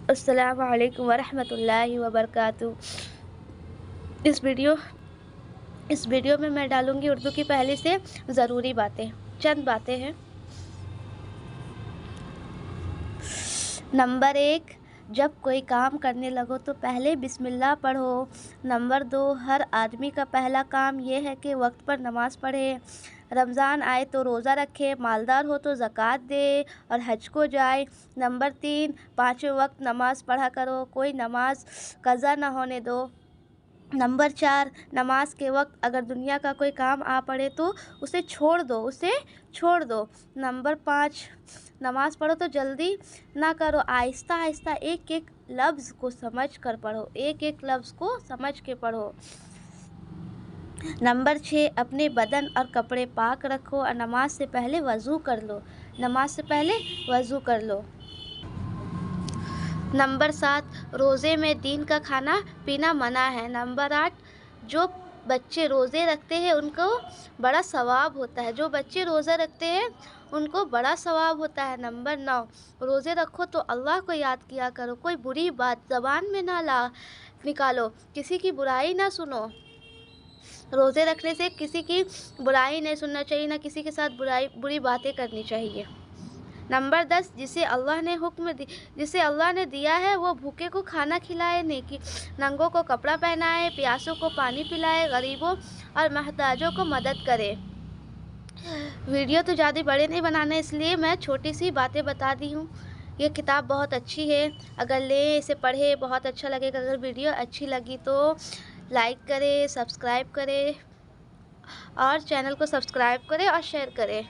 السلام علیکم ورحمۃ اللہ وبرکاتہ۔ اس ویڈیو میں میں ڈالوں گی اردو کی پہلی سے ضروری باتیں، چند باتیں ہیں۔ نمبر 1، جب کوئی کام کرنے لگو تو پہلے بسم اللہ پڑھو۔ نمبر 2، ہر آدمی کا پہلا کام یہ ہے کہ وقت پر نماز پڑھے۔ رمضان آئے تو روزہ رکھے، مالدار ہو تو زکوٰۃ دے اور حج کو جائے۔ نمبر 3، 5 وقت نماز پڑھا کرو، کوئی نماز قضا نہ ہونے دو۔ نمبر 4، نماز کے وقت اگر دنیا کا کوئی کام آ پڑے تو اسے چھوڑ دو۔ نمبر 5، نماز پڑھو تو جلدی نہ کرو، آہستہ آہستہ ایک ایک لفظ کو سمجھ کر پڑھو، ایک ایک لفظ کو سمجھ کے پڑھو۔ نمبر 6، اپنے بدن اور کپڑے پاک رکھو اور نماز سے پہلے وضو کر لو۔ نمبر 7، روزے میں دین کا کھانا پینا منع ہے۔ نمبر 8، جو بچے روزے رکھتے ہیں ان کو بڑا ثواب ہوتا ہے نمبر 9، روزے رکھو تو اللہ کو یاد کیا کرو، کوئی بری بات زبان میں نہ نکالو، کسی کی برائی نہ سنو۔ روزے رکھنے سے کسی کی برائی نہیں سننا چاہیے، نہ کسی کے ساتھ بری باتیں کرنی چاہیے۔ نمبر 10، جسے اللہ نے دیا ہے وہ بھوکے کو کھانا کھلائے، ننگوں کو کپڑا پہنائے، پیاسوں کو پانی پلائے، غریبوں اور محتاجوں کو مدد کرے۔ ویڈیو تو زیادہ بڑے نہیں بنانا، اس لیے میں چھوٹی سی باتیں بتا دی ہوں۔ یہ کتاب بہت اچھی ہے، اگر لیں اسے پڑھیں، بہت اچھا لگے گا۔ اگر ویڈیو اچھی لگی تو لائک کریں، سبسکرائب کریں اور چینل کو سبسکرائب کریں اور شیئر کریں۔